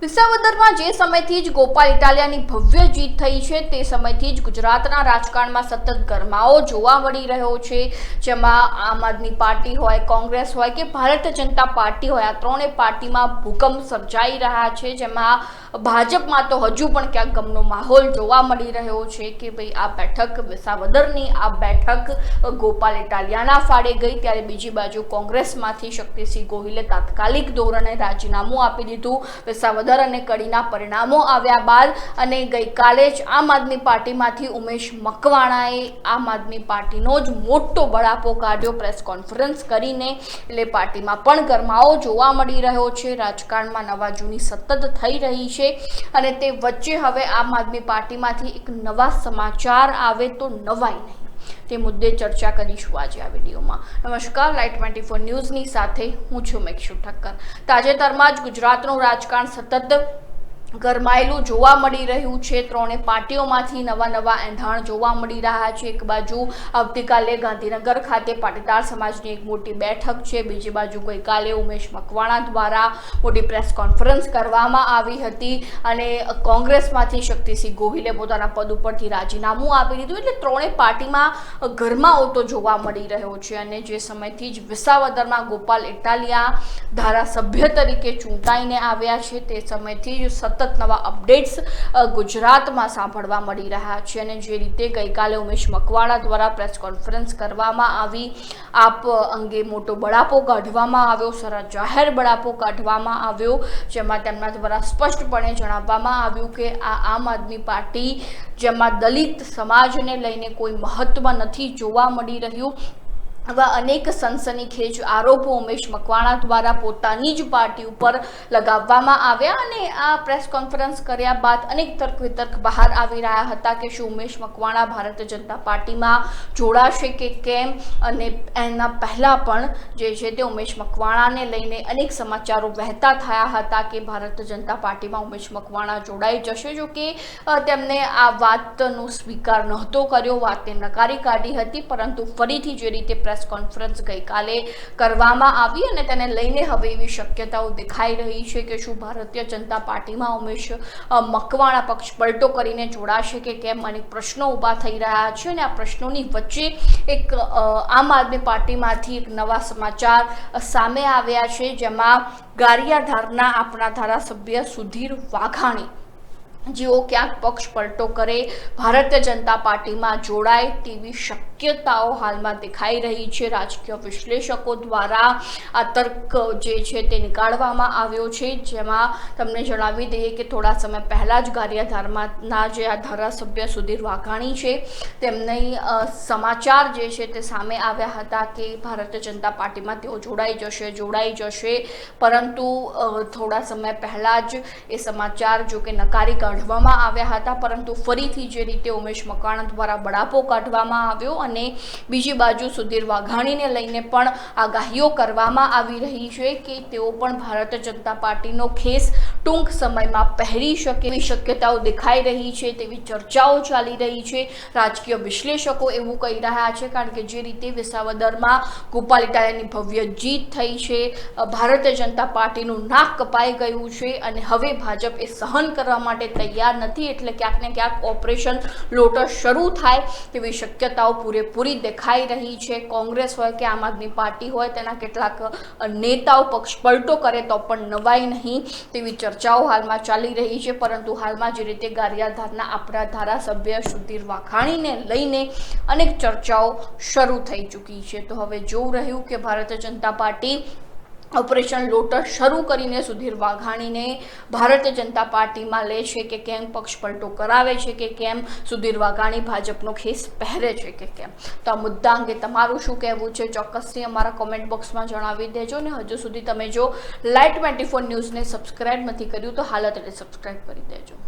વિસાવદરમાં જે સમયથી જ ગોપાલ ઇટાલિયાની ભવ્ય જીત થઈ છે તે સમયથી જ ગુજરાતના રાજકારણમાં સતત ગરમાવો જોવા મળી રહ્યો છે, જેમાં આમ આદમી પાર્ટી હોય, કોંગ્રેસ હોય કે ભારતીય જનતા પાર્ટી હોય, આ ત્રણેય પાર્ટીમાં ભૂકંપ સર્જાઈ રહ્યા છે, જેમાં ભાજપમાં તો હજુ પણ ક્યાંક ગમનો માહોલ જોવા મળી રહ્યો છે કે ભાઈ આ બેઠક વિસાવદરની આ બેઠક ગોપાલ ઇટાલિયાના ફાળે ગઈ, ત્યારે બીજી બાજુ કોંગ્રેસમાંથી શક્તિસિંહ ગોહિલે તાત્કાલિક ધોરણે રાજીનામું આપી દીધું। વિસાવદર અને કડીના પરિણામો આવ્યા બાદ અને ગઈકાલે જ આમ આદમી પાર્ટીમાંથી ઉમેશ મકવાણાએ આમ આદમી પાર્ટીનો જ મોટો બળાપો કાઢ્યો પ્રેસ કોન્ફરન્સ કરીને, એટલે પાર્ટીમાં પણ ગરમાવો જોવા મળી રહ્યો છે, રાજકારણમાં નવા જૂની સતત થઈ રહી છે અને તે વચ્ચે હવે આમ આદમી પાર્ટીમાંથી એક નવા સમાચાર આવે તો નવાઈ નહીં તે મુદ્દે ચર્ચા કરીશું આજે આ વિડીયોમાં। નમસ્કાર, લાઈટ 24 ન્યૂઝની સાથે હું છું મેક્ષુ ઠક્કર। તાજેતરમાં જ ગુજરાતનું રાજકારણ સતત ગરમાયેલું જોવા મળી રહ્યું છે, ત્રણે પાર્ટીઓમાંથી નવા એંધાણ જોવા મળી રહ્યા છે। એક બાજુ આવતીકાલે ગાંધીનગર ખાતે પાટીદાર સમાજની એક મોટી બેઠક છે, બીજી બાજુ ગઈકાલે ઉમેશ મકવાણા દ્વારા મોટી પ્રેસ કોન્ફરન્સ કરવામાં આવી હતી અને કોંગ્રેસમાંથી શક્તિસિંહ ગોહિલે પોતાના પદ ઉપરથી રાજીનામું આપી દીધું, એટલે ત્રણેય પાર્ટીમાં ગરમાવો તો જોવા મળી રહ્યો છે। અને જે સમયથી જ વિસાવદરમાં ગોપાલ ઇટાલિયા ધારાસભ્ય તરીકે ચૂંટાઈને આવ્યા છે તે સમયથી જ સતત નવા અપડેટ્સ ગુજરાતમાં સાંભળવા મળી રહ્યા છે અને જે રીતે ગઈકાલે ઉમેશ મકવાણા દ્વારા પ્રેસ કોન્ફરન્સ કરવામાં આવી, આપ અંગે મોટો બળાપો કાઢવામાં આવ્યો, સારા જાહેર બળાપો કાઢવામાં આવ્યો, જેમાં તેમના દ્વારા સ્પષ્ટપણે જણાવવામાં આવ્યું કે આ આમ આદમી પાર્ટી જેમાં દલિત સમાજને લઈને કોઈ મહત્વ નથી જોવા મળી રહ્યું। આવા અનેક સનસનીખેજ આરોપો ઉમેશ મકવાણા દ્વારા પોતાની જ પાર્ટી ઉપર લગાવવામાં આવ્યા અને આ પ્રેસ કોન્ફરન્સ કર્યા બાદ અનેક તર્ક વિતર્ક બહાર આવી રહ્યા હતા કે શું ઉમેશ મકવાણા ભારતીય જનતા પાર્ટીમાં જોડાશે કે કેમ, અને એના પહેલાં પણ જે છે તે ઉમેશ મકવાણાને લઈને અનેક સમાચારો વહેતા થયા હતા કે ભારતીય જનતા પાર્ટીમાં ઉમેશ મકવાણા જોડાઈ જશે, જો કે તેમને આ વાતનો સ્વીકાર નહોતો કર્યો, વાતને નકારી કાઢી હતી, પરંતુ ફરીથી જે રીતે પ્રેસ કોન્ફરન્સ ગઈકાલે કરવામાં આવી અને તેને લઈને હવે એવી શક્યતાઓ દેખાઈ રહી છે કે શું ભારતીય જનતા પાર્ટીમાં ઉમેશ મકવાણા પક્ષ પલટો કરીને જોડાશે કે કેમ, અનેક પ્રશ્નો ઊભા થઈ રહ્યા છે અને આ પ્રશ્નોની વચ્ચે એક આમ આદમી પાર્ટીમાંથી એક નવા સમાચાર સામે આવ્યા છે, જેમાં ગારિયાધારના આપણા ધારાસભ્ય સુધીર વાઘાણી જેઓ ક્યાંક પક્ષ પલટો કરે, ભારતીય જનતા પાર્ટીમાં જોડાય તેવી શક્યતાઓ હાલમાં દેખાઈ રહી છે। રાજકીય વિશ્લેષકો દ્વારા આ તર્ક જે છે તે નીકાળવામાં આવ્યો છે, જેમાં તમને જણાવી દઈએ કે થોડા સમય પહેલાં જ ગારિયાધારના જે આ ધારાસભ્ય સુધીર વાઘાણી છે તેમની સમાચાર જે છે તે સામે આવ્યા હતા કે ભારતીય જનતા પાર્ટીમાં તેઓ જોડાઈ જશે, પરંતુ થોડા સમય પહેલાં જ એ સમાચાર જો કે નકારી કાઢવામાં આવ્યા હતા, પરંતુ ફરીથી જે રીતે ઉમેશ મકવાણા દ્વારા બળાપો કાઢવામાં આવ્યો અને બીજી બાજુ સુધીર વાઘાણીને લઈને પણ આગાહીઓ કરવામાં આવી રહી છે કે તેઓ પણ ભારતીય જનતા પાર્ટીનો ખેસ ટૂંક સમયમાં પહેરી શકે એવી શક્યતાઓ દેખાઈ રહી છે, તેવી ચર્ચાઓ ચાલી રહી છે। રાજકીય વિશ્લેષકો એવું કહી રહ્યા છે, કારણ કે જે રીતે વિસાવદરમાં ગોપાલ ઇટાલિયાની ભવ્ય જીત થઈ છે, ભારતીય જનતા પાર્ટીનું નાક કપાઈ ગયું છે અને હવે ભાજપ એ સહન કરવા માટે તૈયાર નથી, એટલે ક્યાંક ને ક્યાંક ઓપરેશન લોટસ શરૂ થાય તેવી શક્યતાઓ પૂરેપૂરી દેખાઈ રહી છે। કોંગ્રેસ હોય કે આમ આદમી પાર્ટી હોય, તેના કેટલાક નેતાઓ પક્ષ પલટો કરે તો પણ નવાઈ નહીં તેવી ચર્ચાઓ હાલમાં ચાલી રહી છે, પરંતુ હાલમાં જે રીતે ગારિયાધારના આપણા ધારાસભ્ય સુધીર વાઘાણીને લઈને અનેક ચર્ચાઓ શરૂ થઈ ચૂકી છે, તો હવે જોવું રહ્યું કે Bharatiya Janata party operation lotus શરૂ કરીને સુધીર વાઘાણીને ભારતીય જનતા પાર્ટીમાં લે છે કે કેમ, પક્ષ પલટો કરાવે છે કે કેમ, સુધીર વાઘાણી ભાજપનો ખેસ પહેરે છે કે કેમ। તો આ મુદ્દા અંગે તમારું શું કહેવું છે ચોક્કસથી અમારા કોમેન્ટ બોક્સમાં જણાવી દેજો અને હજુ સુધી તમે જો લાઈટ 24 ન્યૂઝને સબસ્ક્રાઈબ નથી કર્યું તો હાલ જ સબસ્ક્રાઈબ કરી દેજો।